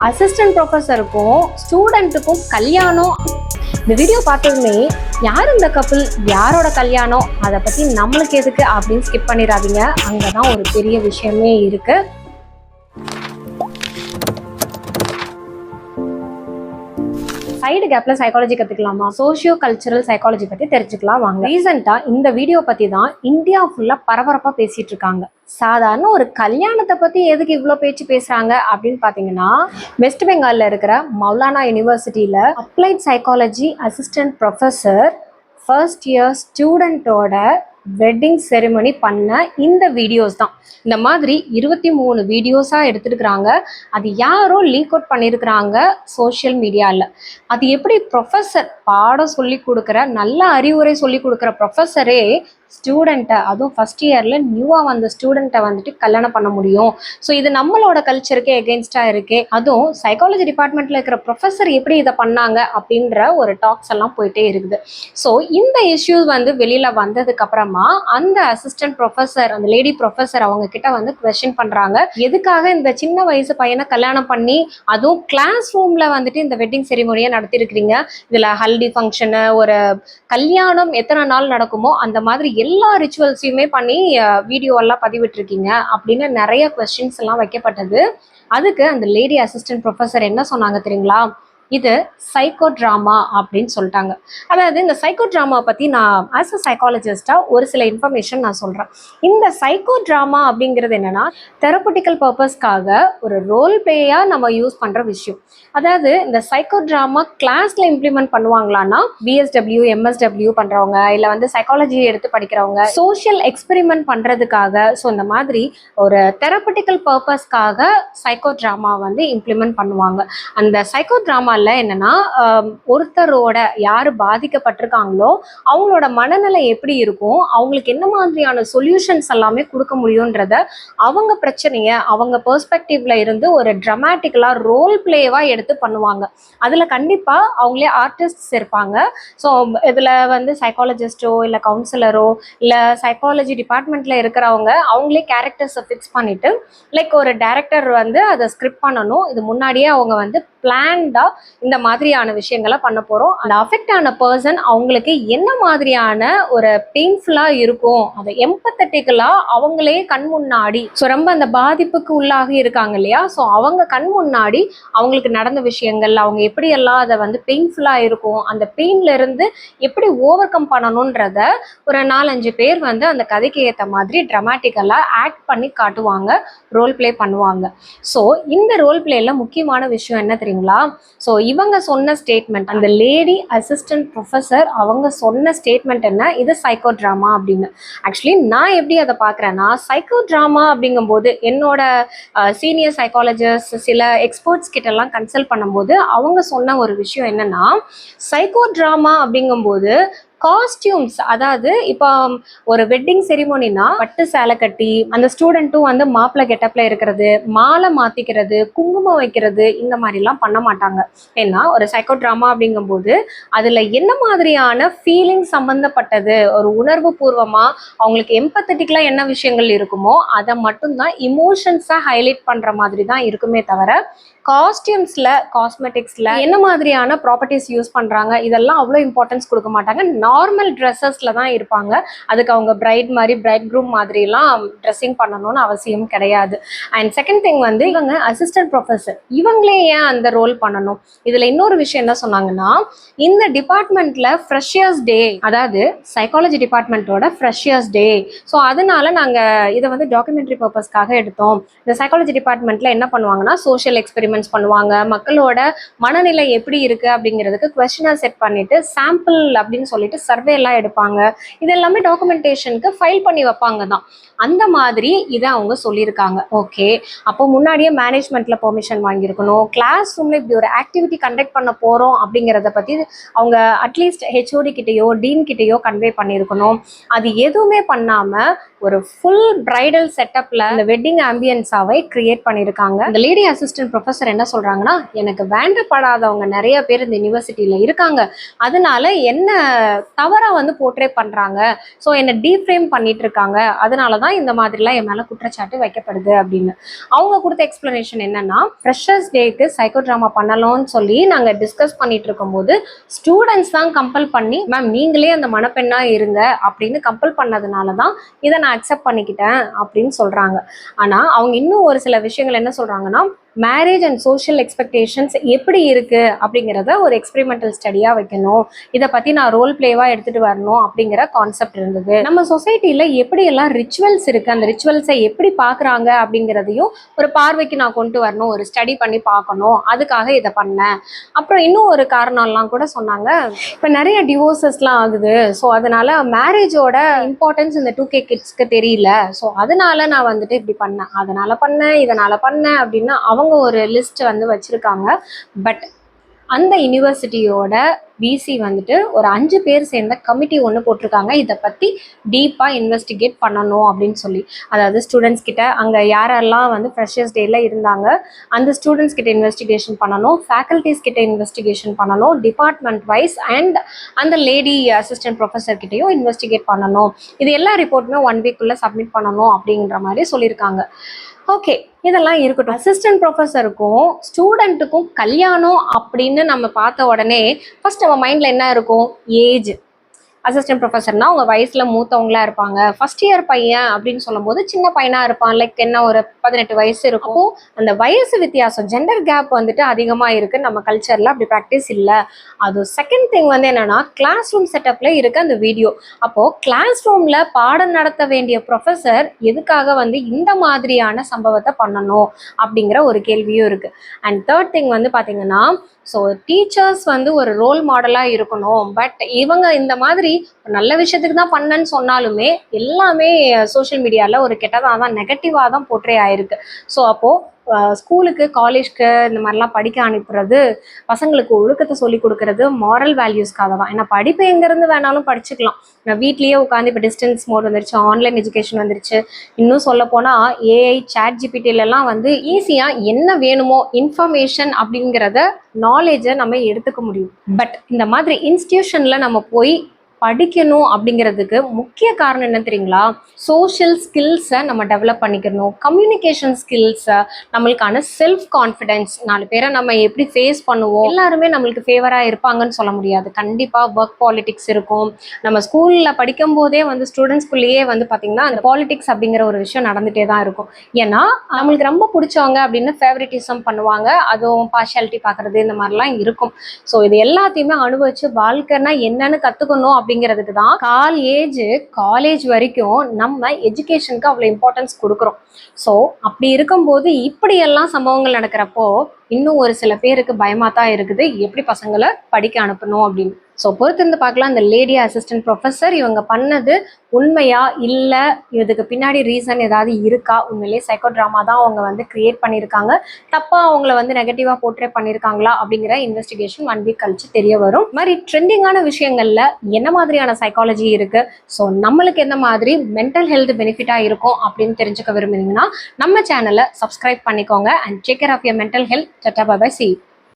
Assistant ப்ரொஃபஸருக்கும் ஸ்டூடெண்ட்டுக்கும் கல்யாணம். இந்த video பார்த்ததுமே யார் இந்த கப்பிள், யாரோட கல்யாணம், அதை பற்றி நம்மளுக்கு எதுக்கு அப்படின்னு ஸ்கிப் பண்ணிடாதீங்க. அங்கே தான் ஒரு பெரிய விஷயமே இருக்கு. சைடு கேப்ல சைக்காலஜி கத்துக்கலாமா, சோஷியோ கல்ச்சரல் சைக்காலஜி பத்தி தெரிஞ்சுக்கலாம் வாங்க. ரீசெண்டா இந்த வீடியோ பத்தி தான் இந்தியா ஃபுல்லா பரபரப்பா பேசிட்டு இருக்காங்க. சாதாரண ஒரு கல்யாணத்தை பத்தி எதுக்கு இவ்வளோ பேச்சு பேசுறாங்க அப்படின்னு பாத்தீங்கன்னா, வெஸ்ட் பெங்கால்ல இருக்கிற மௌலானா யூனிவர்சிட்டியில applied psychology assistant professor first year ஸ்டூடெண்டோட வெட்டிங் செரிமனி பண்ண இந்த வீடியோஸ் தான். இந்த மாதிரி 23 வீடியோஸாக எடுத்துருக்குறாங்க. அது யாரோ லீக் அவுட் பண்ணியிருக்கிறாங்க சோஷியல் மீடியாவில். அது எப்படி ப்ரொஃபஸர் பாடம் சொல்லி கொடுக்குற, நல்ல அறிவுரை சொல்லி கொடுக்குற ப்ரொஃபஸரே ஸ்டூடெண்ட்டை, அதுவும் ஃபஸ்ட் இயரில் நியூவாக வந்த ஸ்டூடெண்ட்டை வந்துட்டு கல்யாணம் பண்ண முடியும்? ஸோ இது நம்மளோட கல்ச்சருக்கே எகெயின்ஸ்டாக இருக்கே. அதுவும் சைக்காலஜி டிபார்ட்மெண்ட்டில் இருக்கிற ப்ரொஃபஸர் எப்படி இதை பண்ணாங்க அப்படின்ற ஒரு டாக்ஸ் எல்லாம் போயிட்டே இருக்குது. ஸோ இந்த இஷ்யூஸ் வந்து வெளியில் வந்ததுக்கு அப்புறமா அந்த அசிஸ்டன்ட் ப்ரொஃபஸர், அந்த லேடி ப்ரொஃபஸர் அவங்க கிட்ட வந்து குவெஸ்டின் பண்ணுறாங்க, எதுக்காக இந்த சின்ன வயசு பையனை கல்யாணம் பண்ணி அதுவும் கிளாஸ் ரூமில் வந்துட்டு இந்த வெட்டிங் செரிமோனியை நடத்திருக்கிறீங்க. இதில் ஹல்டி ஃபங்க்ஷனு, ஒரு கல்யாணம் எத்தனை நாள் நடக்குமோ அந்த மாதிரி எல்லா ரிச்சுவல்ஸையுமே பண்ணி வீடியோ எல்லாம் பதிவிட்டிருக்கீங்க அப்படின்னு நிறைய கொஸ்டின்ஸ் எல்லாம் வைக்கப்பட்டது. அதுக்கு அந்த லேடி அசிஸ்டன்ட் ப்ரொஃபஸர் என்ன சொன்னாங்க தெரியுங்களா? இது சைக்கோ ட்ராமா அப்படின்னு சொல்லிட்டாங்க. அதாவது இந்த சைக்கோ ட்ராமா பற்றி நான் ஆஸ் அ சைக்காலஜிஸ்டாக ஒரு சில இன்ஃபர்மேஷன் நான் சொல்கிறேன். இந்த சைக்கோ ட்ராமா அப்படிங்கிறது என்னென்னா, தெரப்பட்டிக்கல் பர்பஸ்க்காக ஒரு ரோல் பிளேயாக நம்ம யூஸ் பண்ணுற விஷயம். அதாவது இந்த சைக்கோ ட்ராமா கிளாஸில் இம்ப்ளிமெண்ட் பண்ணுவாங்களான்னா, பிஎஸ்டபிள்யூ எம்எஸ்டபிள்யூ பண்ணுறவங்க, இல்லை வந்து சைக்காலஜி எடுத்து படிக்கிறவங்க, சோஷியல் எக்ஸ்பெரிமெண்ட் பண்ணுறதுக்காக, ஸோ இந்த மாதிரி ஒரு தெரப்பட்டிக்கல் பர்பஸ்க்காக சைக்கோ ட்ராமா வந்து இம்ப்ளிமெண்ட் பண்ணுவாங்க. அந்த சைக்கோ ட்ராமா என்னன்னா, ஒருத்தரோட யாரு பாதிக்கப்பட்டிருக்காங்களோ அவங்களோட மனநிலை எப்படி இருக்கும், அவங்களுக்கு என்ன மாதிரியான சொல்யூஷன்ஸ் எல்லாமே கொடுக்க முடியும்ன்றத, அவங்க பிரச்சனைய அவங்க பெர்ஸ்பெக்டிவ்ல இருந்து ஒரு டிராமாட்டிக்கலா ரோல் பிளேவா எடுத்து பண்ணுவாங்க. அதுல கண்டிப்பா அவங்களே ஆர்டிஸ்ட்ஸ் இருப்பாங்க. ஸோ இதுல வந்து சைக்காலஜிஸ்டோ இல்லை கவுன்சிலரோ இல்லை சைக்காலஜி டிபார்ட்மெண்ட்ல இருக்கிறவங்க அவங்களே கேரக்டர்ஸை ஃபிக்ஸ் பண்ணிட்டு, லைக் ஒரு டைரக்டர் வந்து அதை ஸ்கிரிப்ட் பண்ணணும். இது முன்னாடியே அவங்க வந்து பிளான்டா இந்த மாதிரியான விஷயங்களை பண்ண போறோம். அந்த அஃபெக்ட் ஆன பர்சன் அவங்களுக்கு என்ன மாதிரியான ஒரு பெயின்ஃபுல்லா இருக்கும், அதை எம்பத்தட்டிக்கலா அவங்களே கண் முன்னாடி, ஸோ ரொம்ப அந்த பாதிப்புக்கு உள்ளாகி இருக்காங்க இல்லையா, ஸோ அவங்க கண் முன்னாடி அவங்களுக்கு நடந்த விஷயங்கள், அவங்க எப்படி எல்லாம் அதை வந்து பெயின்ஃபுல்லா இருக்கும், அந்த பெயின்ல இருந்து எப்படி ஓவர் கம் பண்ணணும்ன்றத ஒரு 4-5 பேர் வந்து அந்த கதைக்கு ஏற்ற மாதிரி டிராமாட்டிக்கலா ஆக்ட் பண்ணி காட்டுவாங்க, ரோல் பிளே பண்ணுவாங்க. ஸோ இந்த ரோல் பிளேல முக்கியமான விஷயம் என்ன தெரியுங்களா? ஸோ இவங்க சொன்ன ஸ்டேட்மெண்ட், அந்த லேடி அசிஸ்டன்ட் ப்ரொஃபஸர் அவங்க சொன்ன ஸ்டேட்மெண்ட் என்ன, இது சைக்கோ ட்ராமா அப்படின்னு. ஆக்சுவலி நான் எப்படி அதை பார்க்குறேன்னா, சைக்கோ ட்ராமா அப்படிங்கும்போது என்னோட சீனியர் சைக்காலஜிஸ்ட், சில எக்ஸ்பர்ட்ஸ் கிட்ட எல்லாம் கன்சல்ட் பண்ணும்போது அவங்க சொன்ன ஒரு விஷயம் என்னன்னா, சைக்கோ ட்ராமா அப்படிங்கும்போது காஸ்டியூம்ஸ், அதாவது இப்போ ஒரு வெட்டிங் செரிமோனினா பட்டு சேலை கட்டி அந்த ஸ்டூடெண்ட்டும் வந்து மாப்பிள்ளை கெட்டப்ல இருக்கிறது, மாலை மாத்திக்கிறது, குங்குமம் வைக்கிறது, இந்த மாதிரிலாம் பண்ண மாட்டாங்க. ஏன்னா ஒரு சைக்கோ ட்ராமா அப்படிங்கும்போது அதுல என்ன மாதிரியான ஃபீலிங் சம்பந்தப்பட்டது, ஒரு உணர்வு பூர்வமா அவங்களுக்கு எம்பத்தட்டிக்கலா என்ன விஷயங்கள் இருக்குமோ அதை மட்டும்தான் இமோஷன்ஸா ஹைலைட் பண்ற மாதிரி தான் இருக்குமே தவிர, காஸ்டியூம்ஸ்ல காஸ்மெட்டிக்ஸ்ல என்ன மாதிரியான ப்ராப்பர்ட்டிஸ் யூஸ் பண்றாங்க இதெல்லாம் அவ்வளோ இம்பார்ட்டன்ஸ் கொடுக்க மாட்டாங்க. நார்மல் ட்ரெஸ்ஸஸ்ல தான் இருப்பாங்க. அதுக்கு அவங்க பிரைட் மாதிரி, பிரைட் க்ரூம் மாதிரிலாம் ட்ரெஸ்ஸிங் பண்ணணும்னு அவசியம் கிடையாது. அண்ட் செகண்ட் திங் வந்து, இவங்க அசிஸ்டன்ட் ப்ரொஃபஸர், இவங்களே ஏன் அந்த ரோல் பண்ணணும்? இதுல இன்னொரு விஷயம் என்ன சொன்னாங்கன்னா, இந்த டிபார்ட்மெண்ட்ல ஃப்ரெஷர்ஸ் டே, அதாவது சைக்காலஜி டிபார்ட்மெண்ட்டோட ஃப்ரெஷர்ஸ் டே, ஸோ அதனால நாங்க இதை வந்து டாக்குமெண்ட்ரி பர்பஸ்க்காக எடுத்தோம். இந்த சைக்காலஜி டிபார்ட்மெண்ட்ல என்ன பண்ணுவாங்கன்னா, சோஷியல் எக்ஸ்பெரிமெண்ட்ஸ் பண்ணுவாங்க, மக்களோட மனநிலை எப்படி இருக்கு அப்படிங்கிறதுக்கு குவெஸ்டினர் செட் பண்ணிட்டு சாம்பிள் அப்படின்னு சொல்லிட்டு சர்வே எல்லாம் எடுப்பாங்க. இது எல்லாமே டாக்குமெண்டேஷனுக்கு ஃபைல் பண்ணி வைப்பாங்க தான். அந்த மாதிரி இதை அவங்க சொல்லியிருக்காங்க. ஓகே, அப்போ முன்னாடியே மேனேஜ்மெண்ட்ல பெர்மிஷன் வாங்கியிருக்கணும், கிளாஸ் ரூம்ல இப்படி ஒரு ஆக்டிவிட்டி கண்டக்ட் பண்ண போறோம் அப்படிங்கிறத பத்தி அவங்க அட்லீஸ்ட் ஹெச்ஓடி கிட்டேயோ டீன் கிட்டேயோ கன்வே பண்ணியிருக்கணும். அது எதுவுமே பண்ணாம ஒரு ஃபுல் பிரைடல் செட்டப்ல இந்த வெட்டிங் ஆம்பியன்ஸாவை கிரியேட் பண்ணியிருக்காங்க. இந்த லேடி அசிஸ்டன்ட் ப்ரொஃபஸர் ப்ரொஃபஸர் என்ன சொல்றாங்கன்னா, எனக்கு வேண்டப்படாதவங்க நிறைய பேர் இந்த யூனிவர்சிட்டியில இருக்காங்க, அதனால என்ன தவறா வந்து போர்ட்ரே பண்றாங்க, ஸோ என்னை டீஃப்ரேம் பண்ணிட்டு இருக்காங்க, அதனாலதான் இந்த மாதிரிலாம் என் மேல குற்றச்சாட்டு வைக்கப்படுது அப்படின்னு. அவங்க கொடுத்த எக்ஸ்பிளனேஷன் என்னன்னா, ஃப்ரெஷர்ஸ் டேக்கு சைக்கோ ட்ராமா பண்ணலாம்னு சொல்லி நாங்க டிஸ்கஸ் பண்ணிட்டு இருக்கும்போது ஸ்டூடெண்ட்ஸ் தான் கம்பல் பண்ணி, மேம் நீங்களே அந்த மணப்பெண்ணா இருங்க அப்படின்னு கம்பல் பண்ணதுனால தான் இதை நான் அக்செப்ட் பண்ணிக்கிட்டேன் அப்படின்னு சொல்றாங்க. ஆனா அவங்க இன்னும் ஒரு சில விஷயங்கள் என்ன சொல்றாங்கன்னா, மேரேஜ் அண்ட் சோஷியல் எக்ஸ்பெக்டேஷன்ஸ் எப்படி இருக்கு அப்படிங்கிறத ஒரு எக்ஸ்பெரிமெண்டல் ஸ்டடியா வைக்கணும், இதை பத்தி நான் ரோல் பிளேவா எடுத்துட்டு வரணும் அப்படிங்கிற கான்செப்ட் இருந்தது. நம்ம சொசைட்டில எப்படி எல்லாம் ரிச்சுவல்ஸ் இருக்கு, அந்த ரிச்சுவல்ஸை எப்படி பாக்குறாங்க அப்படிங்கிறதையும் ஒரு பார்வைக்கு நான் கொண்டு வரணும், ஒரு ஸ்டடி பண்ணி பார்க்கணும், அதுக்காக இதை பண்ணேன். அப்புறம் இன்னும் ஒரு காரணம்லாம் கூட சொன்னாங்க, இப்போ நிறைய டிவோர்ஸஸ்லாம் ஆகுது, ஸோ அதனால மேரேஜோட இம்பார்ட்டன்ஸ் இந்த 2K கிட்ஸ்க்கு தெரியல, ஸோ அதனால நான் வந்துட்டு இப்படி பண்ணேன், அதனால பண்ணேன், இதனால பண்ணேன் அப்படின்னு அவங்க ஒரு லிஸ்ட் வந்து வச்சிருக்காங்க. பட் அந்த யூனிவர்சிட்டியோட பிசி வந்துட்டு ஒரு 5 பேர் சேர்ந்த கமிட்டி ஒன்று போட்டிருக்காங்க, இதை பற்றி டீப்பாக இன்வெஸ்டிகேட் பண்ணணும் அப்படின்னு சொல்லி. அதாவது ஸ்டூடெண்ட்ஸ் கிட்ட அங்கே யாரெல்லாம் வந்து ஃப்ரெஷர்ஸ் டேல இருந்தாங்க அந்த ஸ்டூடெண்ட்ஸ் கிட்ட இன்வெஸ்டிகேஷன் பண்ணணும், ஃபேக்கல்டிஸ் கிட்ட இன்வெஸ்டிகேஷன் பண்ணணும், டிபார்ட்மெண்ட் வைஸ் அண்ட் அந்த லேடி அசிஸ்டன்ட் ப்ரொஃபஸர் கிட்டையும் இன்வெஸ்டிகேட் பண்ணணும். இது எல்லா ரிப்போர்ட்டுமே 1 வீக்குள்ளே சப்மிட் பண்ணணும் அப்படிங்கிற மாதிரி சொல்லியிருக்காங்க. ஓகே, இதெல்லாம் இருக்கட்டும். அசிஸ்டன்ட் ப்ரொஃபஸருக்கும் ஸ்டூடெண்ட்டுக்கும் கல்யாணம் அப்படின்னு நம்ம பார்த்த உடனே ஃபர்ஸ்ட் நம்ம மைண்ட்ல என்ன இருக்கும்? ஏஜ். அசிஸ்டன்ட் ப்ரொஃபஸர்னா அவங்க வயசுல மூத்தவங்களா இருப்பாங்க. ஃபர்ஸ்ட் இயர் பையன் அப்படின்னு சொல்லும் போது சின்ன பையனா இருப்பான், லைக் என்ன ஒரு 18 வயசு இருக்கும். அந்த வயசு வித்தியாசம், ஜெண்டர் கேப் வந்துட்டு அதிகமா இருக்கு நம்ம கல்ச்சர்ல, அப்படி ப்ராக்டிஸ் இல்லை. அது செகண்ட் திங் வந்து என்னன்னா, கிளாஸ் ரூம் செட்டப்ல இருக்கு அந்த வீடியோ. அப்போ கிளாஸ் ரூம்ல பாடம் நடத்த வேண்டிய ப்ரொஃபஸர் எதுக்காக வந்து இந்த மாதிரியான சம்பவத்தை பண்ணணும் அப்படிங்கிற ஒரு கேள்வியும் இருக்கு. அண்ட் தேர்ட் திங் வந்து பாத்தீங்கன்னா, ஸோ டீச்சர்ஸ் வந்து ஒரு ரோல் மாடலாக இருக்கணும், பட் இவங்க இந்த மாதிரி நல்ல விஷயத்துக்கு தான் பண்ணேன்னு சொன்னாலுமே எல்லாமே சோஷியல் மீடியாவில் ஒரு கெட்டதாக தான், நெகட்டிவாக தான் போர்ட்ரே ஆயிருக்கு. ஸோ அப்போது ஸ்கூலுக்கு காலேஜ்க்கு இந்த மாதிரிலாம் படிக்க அனுப்புறது, பசங்களுக்கு ஒழுக்கத்தை சொல்லி கொடுக்கறது மாரல் வேல்யூஸ்க்காக தான். ஏன்னா படிப்பு எங்கேருந்து வேணாலும் படிச்சுக்கலாம், நான் வீட்லேயே உட்காந்து இப்போ டிஸ்டன்ஸ் மோட் வந்துருச்சு, ஆன்லைன் எஜுகேஷன் வந்துருச்சு. இன்னும் சொல்ல போனால் ஏஐ ChatGPTலாம் வந்து ஈஸியாக என்ன வேணுமோ இன்ஃபர்மேஷன் அப்படிங்கிறத நாலேஜை நம்ம எடுத்துக்க முடியும். பட் இந்த மாதிரி இன்ஸ்டிடியூஷனில் நம்ம போய் படிக்கணும் அப்படிங்கிறதுக்கு முக்கிய காரணம் என்ன தெரியுங்களா? சோஷியல் ஸ்கில்ஸை நம்ம டெவலப் பண்ணிக்கணும், கம்யூனிகேஷன் ஸ்கில்ஸை, நம்மளுக்கான செல்ஃப் கான்ஃபிடென்ஸ், 4 பேரை நம்ம எப்படி ஃபேஸ் பண்ணுவோம். எல்லாருமே நம்மளுக்கு ஃபேவராக இருப்பாங்கன்னு சொல்ல முடியாது, கண்டிப்பாக ஒர்க் பாலிடிக்ஸ் இருக்கும். நம்ம ஸ்கூலில் படிக்கும் போதே வந்து ஸ்டூடெண்ட்ஸ்குள்ளேயே வந்து பார்த்திங்கன்னா அந்த பாலிடிக்ஸ் அப்படிங்கிற ஒரு விஷயம் நடந்துகிட்டே தான் இருக்கும். ஏன்னா நம்மளுக்கு ரொம்ப பிடிச்சவங்க அப்படின்னு ஃபேவரட்டிசம் பண்ணுவாங்க, அதுவும் பார்ஷியாலிட்டி பார்க்குறது, இந்த மாதிரிலாம் இருக்கும். ஸோ இது எல்லாத்தையுமே அனுபவிச்சு வாழ்க்கைன்னா என்னன்னு கற்றுக்கணும் அப்படிங்கிறதுக்கு தான் காலேஜ் வரைக்கும் நம்ம எஜுகேஷனுக்கு அவ்வளோ இம்பார்ட்டன்ஸ் கொடுக்குறோம். ஸோ அப்படி இருக்கும்போது இப்படியெல்லாம் சம்பவங்கள் நடக்கிறப்போ இன்னும் ஒரு சில பேருக்கு பயமாக தான் இருக்குது, எப்படி பசங்களை படிக்க அனுப்பணும் அப்படின்னு. ஸோ பொறுத்திருந்து பார்க்கலாம், இந்த லேடி அசிஸ்டன்ட் ப்ரொஃபஸர் இவங்க பண்ணது உண்மையா இல்லை, இதுக்கு பின்னாடி ரீசன் ஏதாவது இருக்கா, உண்மையிலேயே சைக்கோ ட்ராமா தான் அவங்க வந்து கிரியேட் பண்ணியிருக்காங்க, தப்பாக அவங்கள வந்து நெகட்டிவாக போர்ட்ரே பண்ணியிருக்காங்களா அப்படிங்கிற இன்வெஸ்டிகேஷன் 1 வீக் கழிச்சு தெரிய வரும். இந்த மாதிரி ட்ரெண்டிங்கான விஷயங்கள்ல என்ன மாதிரியான சைக்காலஜி இருக்கு, ஸோ நம்மளுக்கு எந்த மாதிரி மென்டல் ஹெல்த் பெனிஃபிட்டாக இருக்கும் அப்படின்னு தெரிஞ்சுக்க விரும்புனீங்கன்னா நம்ம சேனலை சப்ஸ்கிரைப் பண்ணிக்கோங்க. And take care of your mental health. Tata bye bye, see you.